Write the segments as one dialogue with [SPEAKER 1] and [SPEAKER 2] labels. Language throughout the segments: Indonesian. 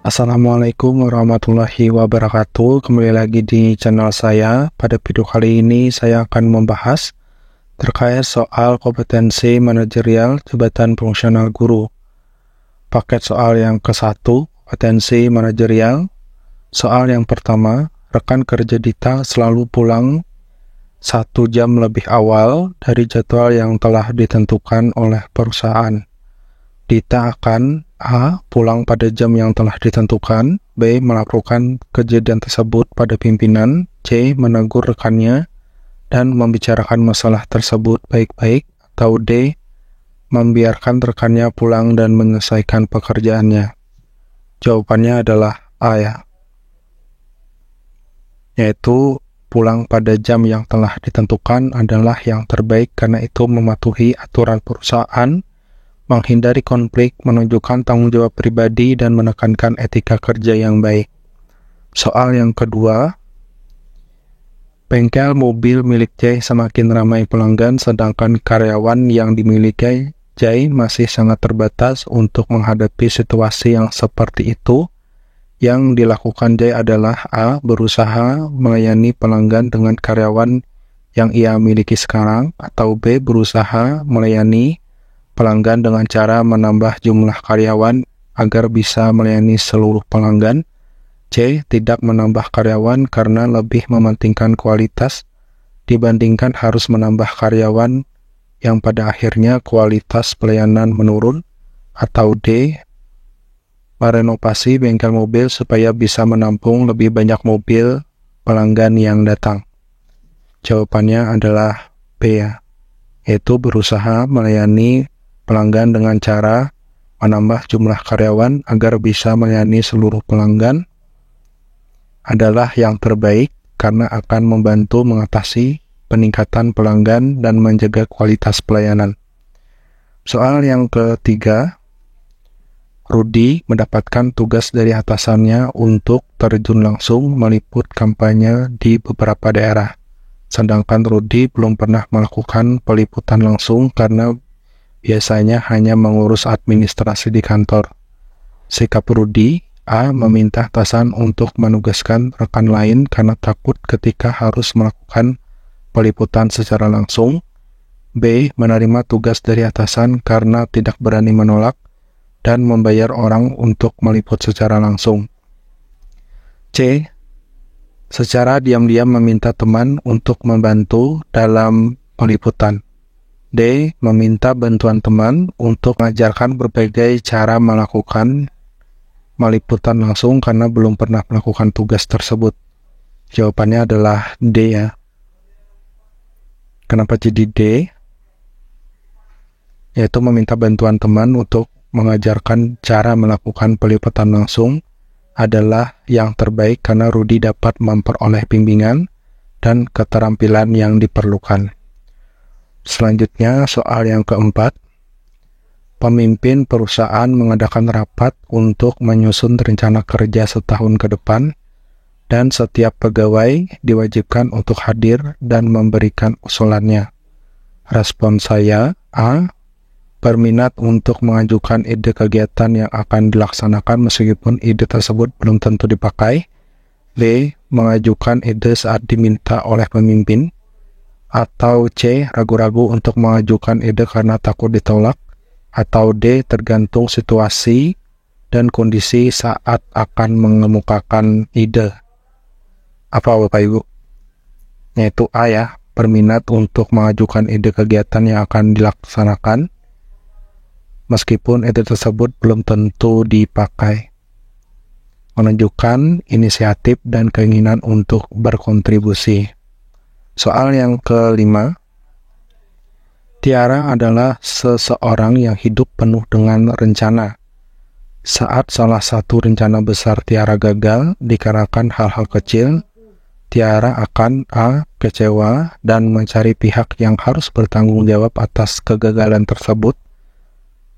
[SPEAKER 1] Assalamualaikum warahmatullahi wabarakatuh. Kembali lagi di channel saya. Pada video kali ini saya akan membahas terkait soal kompetensi manajerial jabatan fungsional guru. Paket soal yang ke-1, kompetensi manajerial. Soal yang pertama, rekan kerja Dita selalu pulang 1 jam lebih awal dari jadwal yang telah ditentukan oleh perusahaan. Dita akan A. Pulang pada jam yang telah ditentukan, B. Melaporkan kejadian tersebut pada pimpinan, C. Menegur rekannya dan membicarakan masalah tersebut baik-baik, atau D. Membiarkan rekannya pulang dan menyelesaikan pekerjaannya. Jawabannya adalah A yaitu pulang pada jam yang telah ditentukan adalah yang terbaik karena itu mematuhi aturan perusahaan, menghindari konflik, menunjukkan tanggung jawab pribadi, dan menekankan etika kerja yang baik. Soal yang kedua, bengkel mobil milik Jay semakin ramai pelanggan, sedangkan karyawan yang dimiliki Jay masih sangat terbatas. Untuk menghadapi situasi yang seperti itu, yang dilakukan Jay adalah A. Berusaha melayani pelanggan dengan karyawan yang ia miliki sekarang, atau B. Berusaha melayani pelanggan dengan cara menambah jumlah karyawan agar bisa melayani seluruh pelanggan. C. Tidak menambah karyawan karena lebih mementingkan kualitas dibandingkan harus menambah karyawan yang pada akhirnya kualitas pelayanan menurun. Atau D. Merenovasi bengkel mobil supaya bisa menampung lebih banyak mobil pelanggan yang datang. Jawabannya adalah B yaitu berusaha melayani pelanggan dengan cara menambah jumlah karyawan agar bisa melayani seluruh pelanggan adalah yang terbaik karena akan membantu mengatasi peningkatan pelanggan dan menjaga kualitas pelayanan. Soal yang ketiga, Rudy mendapatkan tugas dari atasannya untuk terjun langsung meliput kampanye di beberapa daerah. Sedangkan Rudy belum pernah melakukan peliputan langsung karena biasanya hanya mengurus administrasi di kantor. Sikap Rudy: A. Meminta atasan untuk menugaskan rekan lain karena takut ketika harus melakukan peliputan secara langsung. B. Menerima tugas dari atasan karena tidak berani menolak dan membayar orang untuk meliput secara langsung. C. Secara diam-diam meminta teman untuk membantu dalam peliputan. D. Meminta bantuan teman untuk mengajarkan berbagai cara melakukan meliputan langsung karena belum pernah melakukan tugas tersebut. Jawabannya adalah D Kenapa jadi D? Yaitu meminta bantuan teman untuk mengajarkan cara melakukan peliputan langsung adalah yang terbaik karena Rudy dapat memperoleh bimbingan dan keterampilan yang diperlukan. Selanjutnya, soal yang keempat, pemimpin perusahaan mengadakan rapat untuk menyusun rencana kerja setahun ke depan, dan setiap pegawai diwajibkan untuk hadir dan memberikan usulannya. Respon saya: A. Berminat untuk mengajukan ide kegiatan yang akan dilaksanakan meskipun ide tersebut belum tentu dipakai. B. Mengajukan ide saat diminta oleh pemimpin. Atau C. Ragu-ragu untuk mengajukan ide karena takut ditolak. Atau D. Tergantung situasi dan kondisi saat akan mengemukakan ide. Apa Bapak Ibu? Yaitu A berminat untuk mengajukan ide kegiatan yang akan dilaksanakan meskipun ide tersebut belum tentu dipakai. Menunjukkan inisiatif dan keinginan untuk berkontribusi. Soal yang kelima, Tiara adalah seseorang yang hidup penuh dengan rencana. Saat salah satu rencana besar Tiara gagal dikarenakan hal-hal kecil, Tiara akan A. Kecewa dan mencari pihak yang harus bertanggung jawab atas kegagalan tersebut.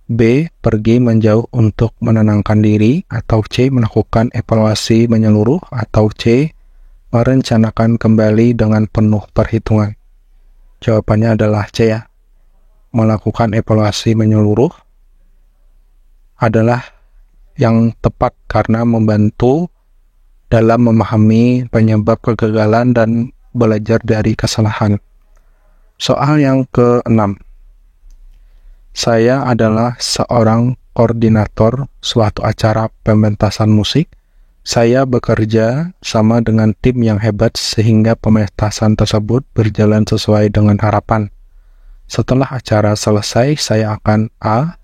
[SPEAKER 1] B. Pergi menjauh untuk menenangkan diri. Atau C. Melakukan evaluasi menyeluruh. Atau C. Merencanakan kembali dengan penuh perhitungan. Jawabannya adalah C Melakukan evaluasi menyeluruh adalah yang tepat karena membantu dalam memahami penyebab kegagalan dan belajar dari kesalahan. Soal yang ke-6. Saya adalah seorang koordinator suatu acara pementasan musik. Saya bekerja sama dengan tim yang hebat sehingga pementasan tersebut berjalan sesuai dengan harapan. Setelah acara selesai, saya akan A.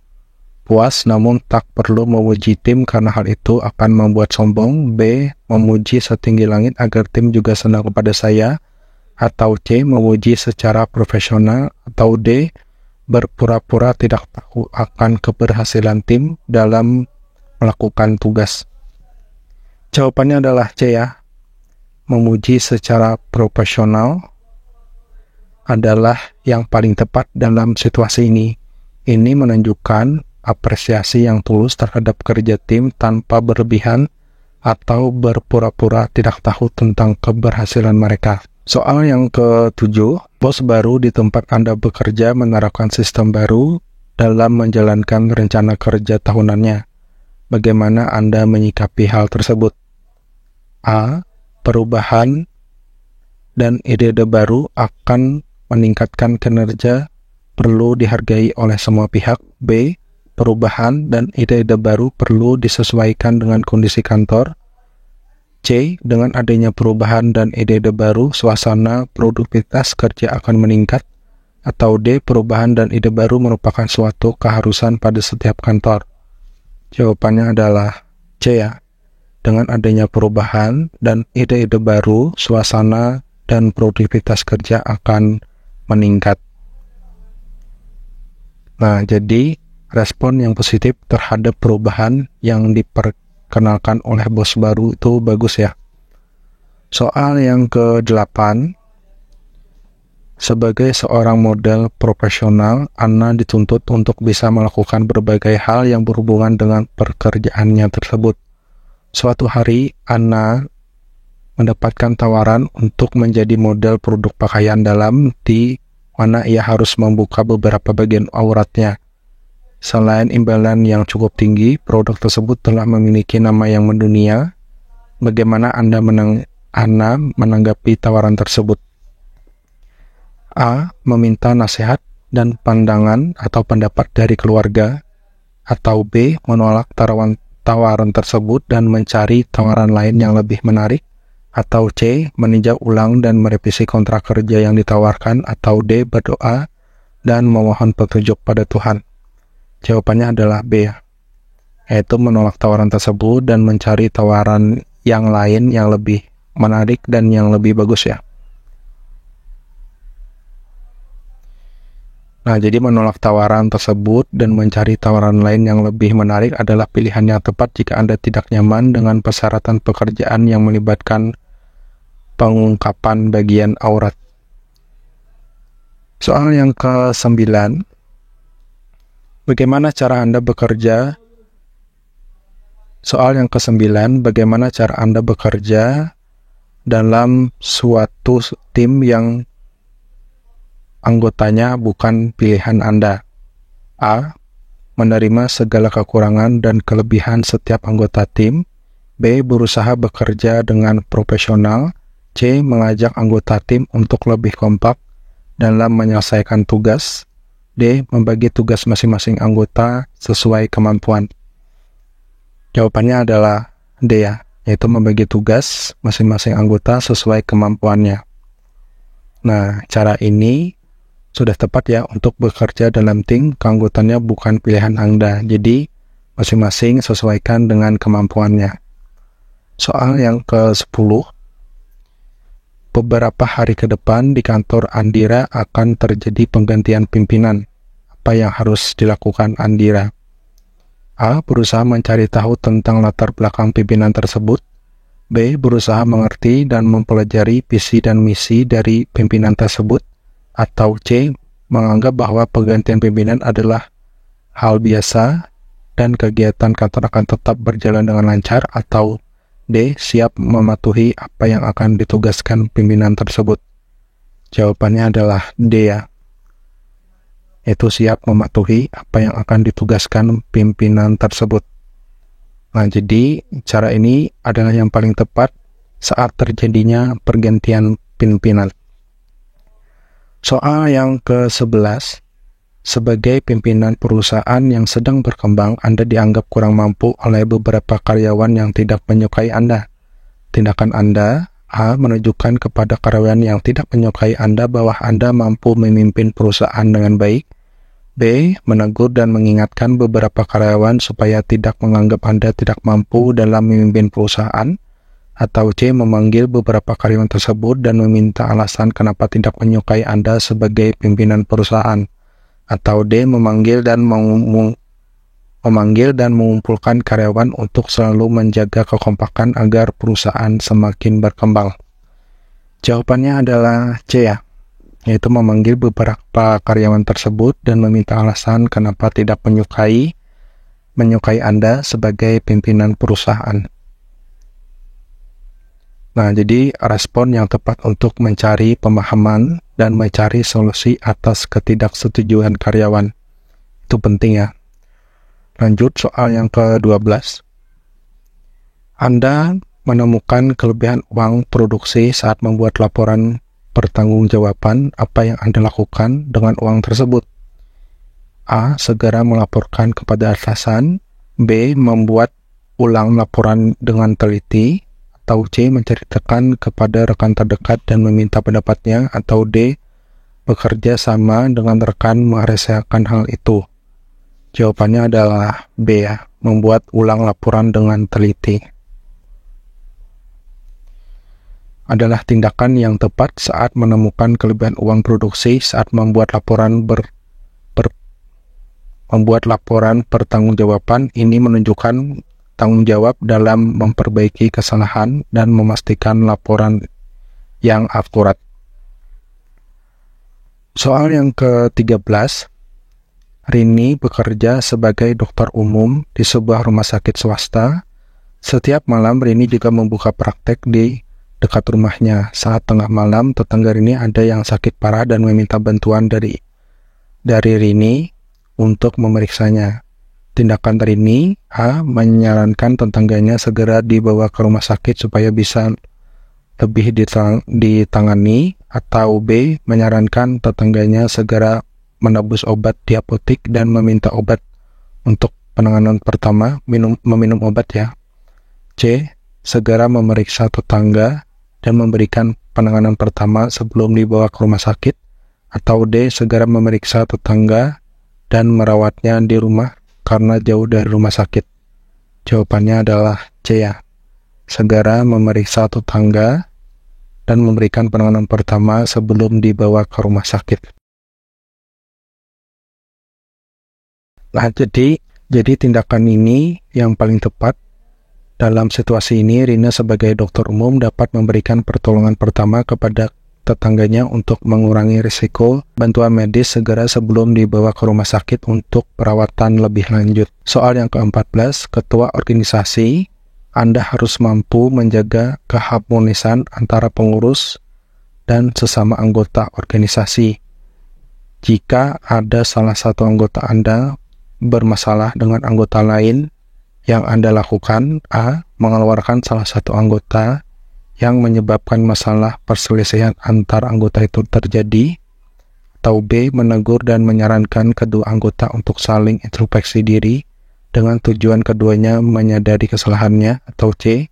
[SPEAKER 1] puas namun tak perlu memuji tim karena hal itu akan membuat sombong. B. memuji setinggi langit agar tim juga senang kepada saya. Atau C. memuji secara profesional. Atau D. berpura-pura tidak tahu akan keberhasilan tim dalam melakukan tugas. Jawabannya adalah C ya. Memuji secara profesional adalah yang paling tepat dalam situasi ini. Ini menunjukkan apresiasi yang tulus terhadap kerja tim tanpa berlebihan atau berpura-pura tidak tahu tentang keberhasilan mereka. Soal yang ke-7, bos baru di tempat Anda bekerja menerapkan sistem baru dalam menjalankan rencana kerja tahunannya. Bagaimana Anda menyikapi hal tersebut? A. Perubahan dan ide-ide baru akan meningkatkan kinerja, perlu dihargai oleh semua pihak. B. Perubahan dan ide-ide baru perlu disesuaikan dengan kondisi kantor. C. Dengan adanya perubahan dan ide-ide baru, suasana produktivitas kerja akan meningkat. Atau D. Perubahan dan ide baru merupakan suatu keharusan pada setiap kantor. Jawabannya adalah C ya. Dengan adanya perubahan dan ide-ide baru, suasana dan produktivitas kerja akan meningkat. Nah, jadi respon yang positif terhadap perubahan yang diperkenalkan oleh bos baru itu bagus ya. Soal yang ke-8. Sebagai seorang model profesional, Anna dituntut untuk bisa melakukan berbagai hal yang berhubungan dengan pekerjaannya tersebut. Suatu hari, Anna mendapatkan tawaran untuk menjadi model produk pakaian dalam di mana ia harus membuka beberapa bagian auratnya. Selain imbalan yang cukup tinggi, produk tersebut telah memiliki nama yang mendunia. Bagaimana Anda menanggapi tawaran tersebut? A. Meminta nasihat dan pandangan atau pendapat dari keluarga. Atau B. Menolak tawaran tersebut dan mencari tawaran lain yang lebih menarik. Atau C. Meninjau ulang dan merevisi kontrak kerja yang ditawarkan. Atau D. Berdoa dan memohon petunjuk pada Tuhan. Jawabannya adalah B, yaitu menolak tawaran tersebut dan mencari tawaran yang lain yang lebih menarik dan yang lebih bagus ya. Nah, jadi menolak tawaran tersebut dan mencari tawaran lain yang lebih menarik adalah pilihan yang tepat jika Anda tidak nyaman dengan persyaratan pekerjaan yang melibatkan pengungkapan bagian aurat. Soal yang ke-9. Bagaimana cara Anda bekerja? Soal yang ke-9, bagaimana cara Anda bekerja dalam suatu tim yang anggotanya bukan pilihan Anda? A. Menerima segala kekurangan dan kelebihan setiap anggota tim. B. Berusaha bekerja dengan profesional. C. Mengajak anggota tim untuk lebih kompak dalam menyelesaikan tugas. D. Membagi tugas masing-masing anggota sesuai kemampuan. Jawabannya adalah D ya, yaitu membagi tugas masing-masing anggota sesuai kemampuannya. Nah, cara ini sudah tepat ya untuk bekerja dalam tim, keanggotaannya bukan pilihan Anda. Jadi, masing-masing sesuaikan dengan kemampuannya. Soal yang ke-10. Beberapa hari ke depan di kantor Andira akan terjadi penggantian pimpinan. Apa yang harus dilakukan Andira? A. Berusaha mencari tahu tentang latar belakang pimpinan tersebut. B. Berusaha mengerti dan mempelajari visi dan misi dari pimpinan tersebut. Atau C. Menganggap bahwa penggantian pimpinan adalah hal biasa dan kegiatan kantor akan tetap berjalan dengan lancar. Atau D. Siap mematuhi apa yang akan ditugaskan pimpinan tersebut. Jawabannya adalah D ya, yaitu siap mematuhi apa yang akan ditugaskan pimpinan tersebut. Nah, jadi cara ini adalah yang paling tepat saat terjadinya pergantian pimpinan. Soal yang ke-11, sebagai pimpinan perusahaan yang sedang berkembang, Anda dianggap kurang mampu oleh beberapa karyawan yang tidak menyukai Anda. Tindakan Anda A. Menunjukkan kepada karyawan yang tidak menyukai Anda bahwa Anda mampu memimpin perusahaan dengan baik. B. Menegur dan mengingatkan beberapa karyawan supaya tidak menganggap Anda tidak mampu dalam memimpin perusahaan. Atau C. Memanggil beberapa karyawan tersebut dan meminta alasan kenapa tidak menyukai Anda sebagai pimpinan perusahaan. Atau D. Memanggil dan mengumpulkan karyawan untuk selalu menjaga kekompakan agar perusahaan semakin berkembang. Jawabannya adalah C ya, yaitu memanggil beberapa karyawan tersebut dan meminta alasan kenapa tidak menyukai Anda sebagai pimpinan perusahaan. Nah, jadi respon yang tepat untuk mencari pemahaman dan mencari solusi atas ketidaksetujuan karyawan. Itu penting ya. Lanjut soal yang ke-12. Anda menemukan kelebihan uang produksi saat membuat laporan pertanggungjawaban. Apa yang Anda lakukan dengan uang tersebut? A. Segera melaporkan kepada atasan. B. Membuat ulang laporan dengan teliti. Atau C. Menceritakan kepada rekan terdekat dan meminta pendapatnya. Atau D. Bekerja sama dengan rekan merahasiakan hal itu. Jawabannya adalah B ya, membuat ulang laporan dengan teliti. Adalah tindakan yang tepat saat menemukan kelebihan uang produksi saat membuat laporan membuat laporan pertanggungjawaban. Ini menunjukkan tanggung jawab dalam memperbaiki kesalahan dan memastikan laporan yang akurat. Soal yang ke-13. Rini bekerja sebagai dokter umum di sebuah rumah sakit swasta. Setiap malam Rini juga membuka praktek di dekat rumahnya. Saat tengah malam, tetangga Rini ada yang sakit parah dan meminta bantuan dari Rini untuk memeriksanya. Tindakan Rini A. Menyarankan tetangganya segera dibawa ke rumah sakit supaya bisa lebih ditangani. Atau B. Menyarankan tetangganya segera menebus obat di apotek dan meminta obat untuk penanganan pertama, meminum obat ya. C. Segera memeriksa tetangga dan memberikan penanganan pertama sebelum dibawa ke rumah sakit. Atau D. Segera memeriksa tetangga dan merawatnya di rumah karena jauh dari rumah sakit. Jawabannya adalah C ya. Segera memeriksa tetangga dan memberikan penanganan pertama sebelum dibawa ke rumah sakit. Nah, jadi tindakan ini yang paling tepat. Dalam situasi ini, Rina sebagai dokter umum dapat memberikan pertolongan pertama kepada tetangganya untuk mengurangi risiko bantuan medis segera sebelum dibawa ke rumah sakit untuk perawatan lebih lanjut. Soal yang ke-14, ketua organisasi, Anda harus mampu menjaga keharmonisan antara pengurus dan sesama anggota organisasi. Jika ada salah satu anggota Anda bermasalah dengan anggota lain, yang Anda lakukan A. Mengeluarkan salah satu anggota yang menyebabkan masalah perselisihan antar anggota itu terjadi. Atau B. Menegur dan menyarankan kedua anggota untuk saling introspeksi diri dengan tujuan keduanya menyadari kesalahannya. Atau C.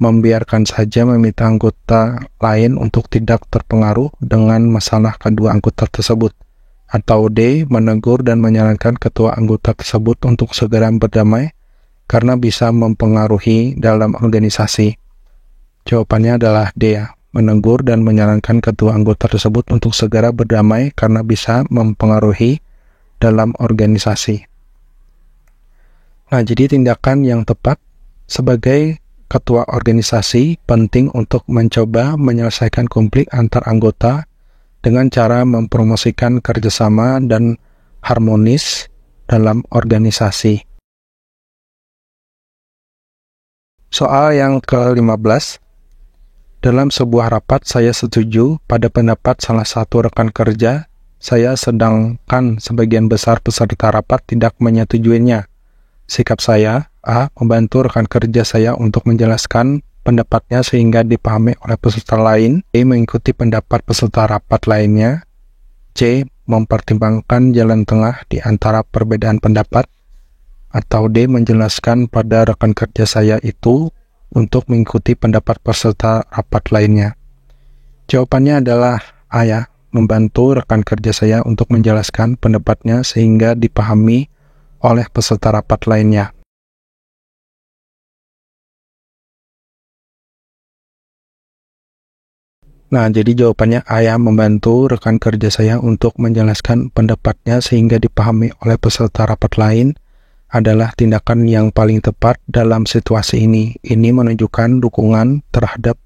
[SPEAKER 1] Membiarkan saja meminta anggota lain untuk tidak terpengaruh dengan masalah kedua anggota tersebut. Atau D. Menegur dan menyarankan ketua anggota tersebut untuk segera berdamai karena bisa mempengaruhi dalam organisasi. Jawabannya adalah D ya, menegur dan menyarankan ketua anggota tersebut untuk segera berdamai karena bisa mempengaruhi dalam organisasi. Nah, jadi tindakan yang tepat sebagai ketua organisasi penting untuk mencoba menyelesaikan konflik antar anggota dengan cara mempromosikan kerjasama dan harmonis dalam organisasi. Soal yang ke-15. Dalam sebuah rapat, saya setuju pada pendapat salah satu rekan kerja saya, sedangkan sebagian besar peserta rapat tidak menyetujuinya. Sikap saya A. Membantu rekan kerja saya untuk menjelaskan pendapatnya sehingga dipahami oleh peserta lain. B. Mengikuti pendapat peserta rapat lainnya. C. Mempertimbangkan jalan tengah di antara perbedaan pendapat. Atau D. Menjelaskan pada rekan kerja saya itu untuk mengikuti pendapat peserta rapat lainnya. Jawabannya adalah A ya. Membantu rekan kerja saya untuk menjelaskan pendapatnya sehingga dipahami oleh peserta rapat lainnya. Nah, jadi jawabannya A ya, membantu rekan kerja saya untuk menjelaskan pendapatnya sehingga dipahami oleh peserta rapat lain adalah tindakan yang paling tepat dalam situasi ini. Ini menunjukkan dukungan terhadap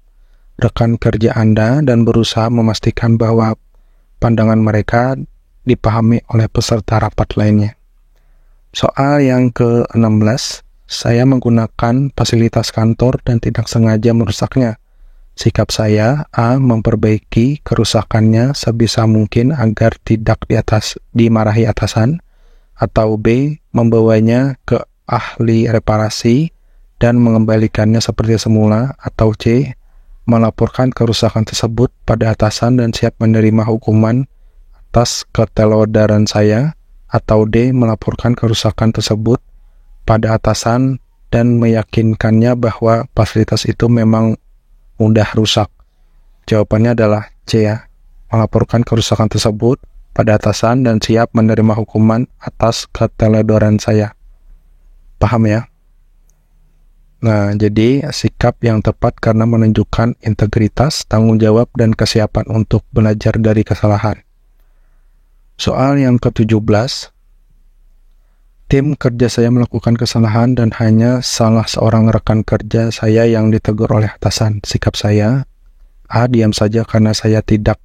[SPEAKER 1] rekan kerja Anda dan berusaha memastikan bahwa pandangan mereka dipahami oleh peserta rapat lainnya. Soal yang ke-16, saya menggunakan fasilitas kantor dan tidak sengaja merusaknya. Sikap saya, A. Memperbaiki kerusakannya sebisa mungkin agar tidak dimarahi atasan, atau B. Membawanya ke ahli reparasi dan mengembalikannya seperti semula, atau C. Melaporkan kerusakan tersebut pada atasan dan siap menerima hukuman atas ketelodaran saya, atau D. Melaporkan kerusakan tersebut pada atasan dan meyakinkannya bahwa fasilitas itu memang mudah rusak. Jawabannya adalah C ya. Melaporkan kerusakan tersebut pada atasan dan siap menerima hukuman atas keteledoran saya. Paham ya? Nah, jadi sikap yang tepat karena menunjukkan integritas, tanggung jawab, dan kesiapan untuk belajar dari kesalahan. Soal yang ke-17, tim kerja saya melakukan kesalahan dan hanya salah seorang rekan kerja saya yang ditegur oleh atasan. Sikap saya, A. Diam saja karena saya tidak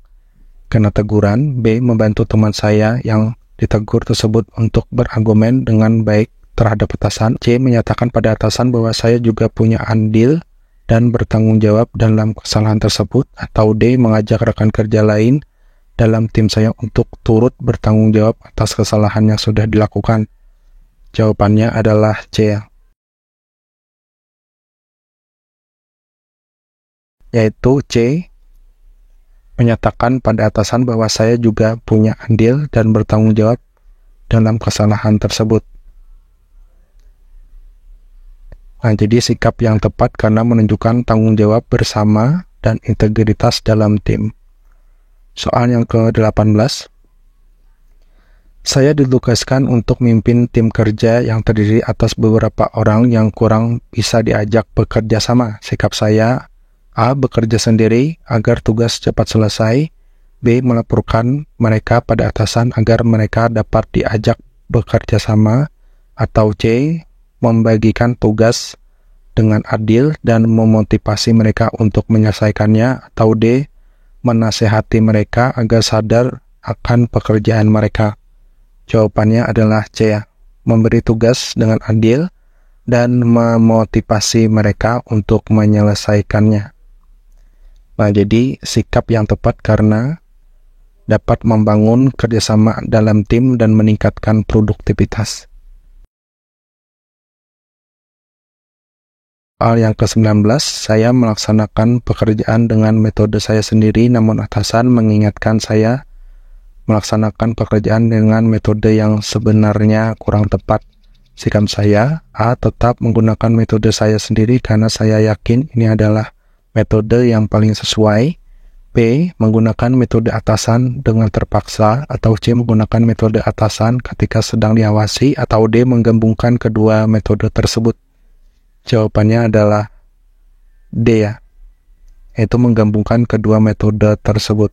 [SPEAKER 1] kena teguran. B. Membantu teman saya yang ditegur tersebut untuk berargumen dengan baik terhadap atasan. C. Menyatakan pada atasan bahwa saya juga punya andil dan bertanggung jawab dalam kesalahan tersebut. Atau D. Mengajak rekan kerja lain dalam tim saya untuk turut bertanggung jawab atas kesalahan yang sudah dilakukan. Jawabannya adalah C, yaitu C. Menyatakan pada atasan bahwa saya juga punya andil dan bertanggung jawab dalam kesalahan tersebut. Nah, jadi sikap yang tepat karena menunjukkan tanggung jawab bersama dan integritas dalam tim. Soal yang ke-18, saya ditugaskan untuk memimpin tim kerja yang terdiri atas beberapa orang yang kurang bisa diajak bekerja sama. Sikap saya, A. Bekerja sendiri agar tugas cepat selesai. B. Melaporkan mereka pada atasan agar mereka dapat diajak bekerja sama. Atau C. Membagikan tugas dengan adil dan memotivasi mereka untuk menyelesaikannya. Atau D. Menasehati mereka agar sadar akan pekerjaan mereka. Jawabannya adalah C. Memberi tugas dengan adil dan memotivasi mereka untuk menyelesaikannya. Nah, jadi sikap yang tepat karena dapat membangun kerjasama dalam tim dan meningkatkan produktivitas. Soal yang ke-19, saya melaksanakan pekerjaan dengan metode saya sendiri, namun atasan mengingatkan saya melaksanakan pekerjaan dengan metode yang sebenarnya kurang tepat. Sikap saya, A. Tetap menggunakan metode saya sendiri karena saya yakin ini adalah metode yang paling sesuai. B. Menggunakan metode atasan dengan terpaksa. Atau C. Menggunakan metode atasan ketika sedang diawasi. Atau D. Menggabungkan kedua metode tersebut. Jawabannya adalah D ya, yaitu menggabungkan kedua metode tersebut.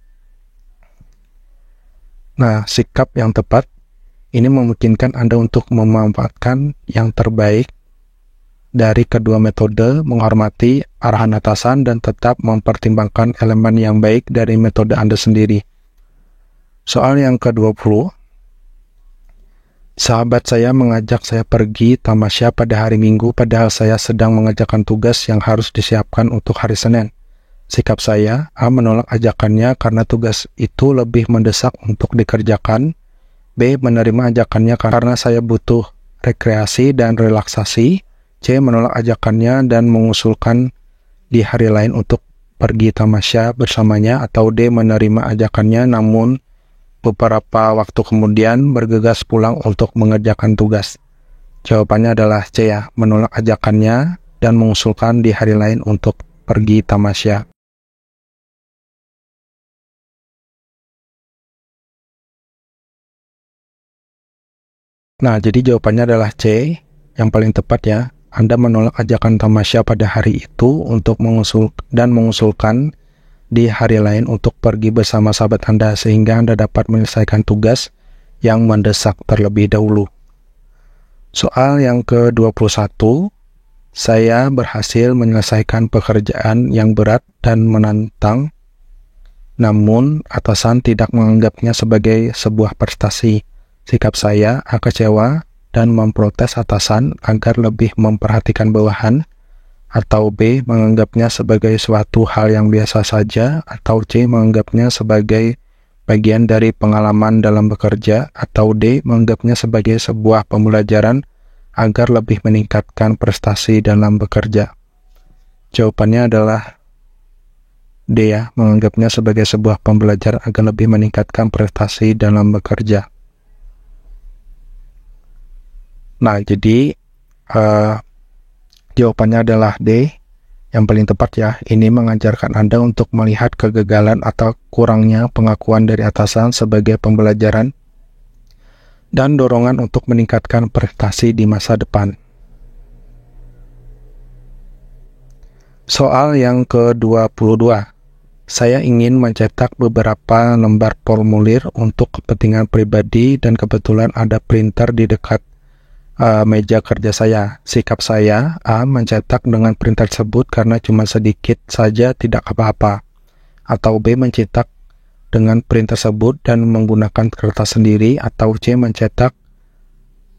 [SPEAKER 1] Nah, sikap yang tepat ini memungkinkan Anda untuk memanfaatkan yang terbaik dari kedua metode, menghormati arahan atasan, dan tetap mempertimbangkan elemen yang baik dari metode Anda sendiri. Soal yang ke-20, sahabat saya mengajak saya pergi tamasya pada hari Minggu, padahal saya sedang mengerjakan tugas yang harus disiapkan untuk hari Senin. Sikap saya, A. Menolak ajakannya karena tugas itu lebih mendesak untuk dikerjakan. B. Menerima ajakannya karena saya butuh rekreasi dan relaksasi. C. Menolak ajakannya dan mengusulkan di hari lain untuk pergi tamasya bersamanya, atau D. Menerima ajakannya namun beberapa waktu kemudian bergegas pulang untuk mengerjakan tugas. Jawabannya adalah C ya, menolak ajakannya dan mengusulkan di hari lain untuk pergi tamasya. Nah, jadi jawabannya adalah C, yang paling tepat ya. Anda menolak ajakan tamasya pada hari itu untuk mengusulkan di hari lain untuk pergi bersama sahabat Anda, sehingga Anda dapat menyelesaikan tugas yang mendesak terlebih dahulu. Soal yang ke-21, saya berhasil menyelesaikan pekerjaan yang berat dan menantang, namun atasan tidak menganggapnya sebagai sebuah prestasi. Sikap saya kecewa dan memprotes atasan agar lebih memperhatikan bawahan, atau B. menganggapnya sebagai suatu hal yang biasa saja, atau C. menganggapnya sebagai bagian dari pengalaman dalam bekerja, atau D. menganggapnya sebagai sebuah pembelajaran agar lebih meningkatkan prestasi dalam bekerja. Jawabannya adalah D ya, menganggapnya sebagai sebuah pembelajaran agar lebih meningkatkan prestasi dalam bekerja. Nah, jadi jawabannya adalah D, yang paling tepat ya. Ini mengajarkan Anda untuk melihat kegagalan atau kurangnya pengakuan dari atasan sebagai pembelajaran dan dorongan untuk meningkatkan prestasi di masa depan. Soal yang ke-22. Saya ingin mencetak beberapa lembar formulir untuk kepentingan pribadi dan kebetulan ada printer di dekat meja kerja saya. Sikap saya A. mencetak dengan printer tersebut karena cuma sedikit saja tidak apa-apa, atau B. mencetak dengan printer tersebut dan menggunakan kertas sendiri, atau C. mencetak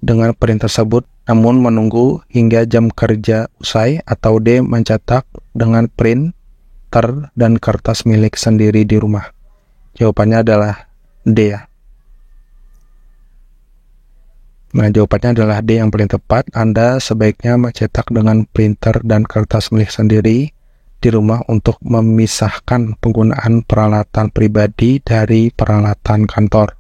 [SPEAKER 1] dengan printer tersebut namun menunggu hingga jam kerja usai, atau D. mencetak dengan printer dan kertas milik sendiri di rumah. Jawabannya adalah D ya. Nah, jawabannya adalah D yang paling tepat. Anda sebaiknya mencetak dengan printer dan kertas milik sendiri di rumah untuk memisahkan penggunaan peralatan pribadi dari peralatan kantor.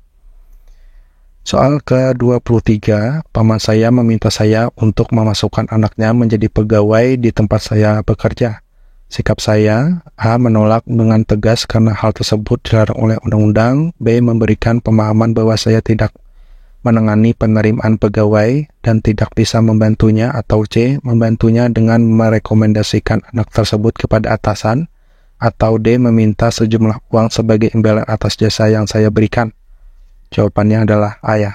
[SPEAKER 1] Soal ke-23, paman saya meminta saya untuk memasukkan anaknya menjadi pegawai di tempat saya bekerja. Sikap saya A. menolak dengan tegas karena hal tersebut dilarang oleh undang-undang. B. memberikan pemahaman bahwa saya tidak menangani penerimaan pegawai dan tidak bisa membantunya, atau C. membantunya dengan merekomendasikan anak tersebut kepada atasan, atau D. meminta sejumlah uang sebagai imbalan atas jasa yang saya berikan. Jawabannya adalah A ya,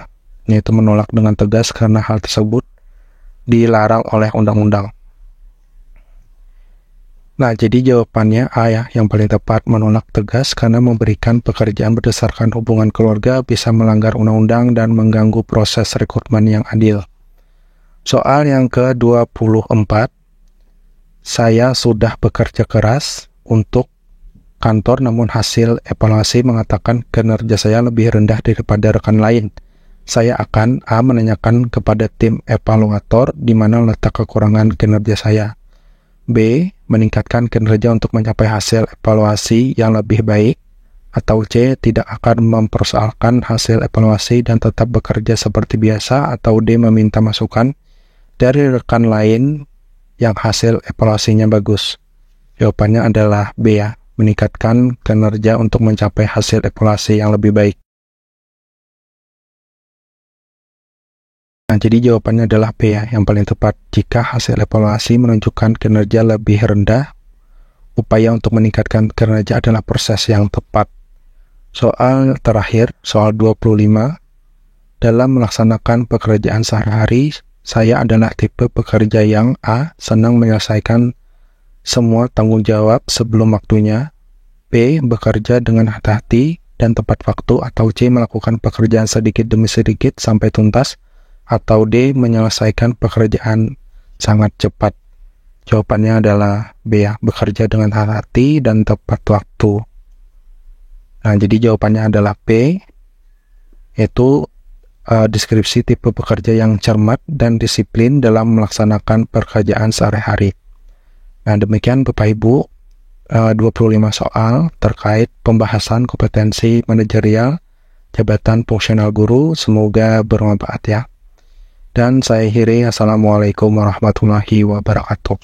[SPEAKER 1] yaitu menolak dengan tegas karena hal tersebut dilarang oleh undang-undang. Nah, jadi jawabannya A ya, yang paling tepat, menolak tegas karena memberikan pekerjaan berdasarkan hubungan keluarga bisa melanggar undang-undang dan mengganggu proses rekrutmen yang adil. Soal yang ke-24, saya sudah bekerja keras untuk kantor namun hasil evaluasi mengatakan kinerja saya lebih rendah daripada rekan lain. Saya akan A. menanyakan kepada tim evaluator di mana letak kekurangan kinerja saya. B. meningkatkan kinerja untuk mencapai hasil evaluasi yang lebih baik, atau C. tidak akan mempersoalkan hasil evaluasi dan tetap bekerja seperti biasa, atau D. meminta masukan dari rekan lain yang hasil evaluasinya bagus. Jawabannya adalah B ya, meningkatkan kinerja untuk mencapai hasil evaluasi yang lebih baik. Nah, jadi jawabannya adalah B ya, yang paling tepat. Jika hasil evaluasi menunjukkan kinerja lebih rendah, upaya untuk meningkatkan kinerja adalah proses yang tepat. Soal terakhir, soal 25. Dalam melaksanakan pekerjaan sehari-hari, saya adalah tipe pekerja yang A. senang menyelesaikan semua tanggung jawab sebelum waktunya, B. bekerja dengan hati-hati dan tepat waktu, atau C. melakukan pekerjaan sedikit demi sedikit sampai tuntas, atau D. menyelesaikan pekerjaan sangat cepat. Jawabannya adalah B ya, bekerja dengan hati-hati dan tepat waktu. Nah, jadi jawabannya adalah B, yaitu deskripsi tipe pekerja yang cermat dan disiplin dalam melaksanakan pekerjaan sehari-hari. Nah, demikian Bapak Ibu, 25 soal terkait pembahasan kompetensi manajerial jabatan fungsional guru. Semoga bermanfaat ya. Dan saya akhiri, Assalamualaikum warahmatullahi wabarakatuh.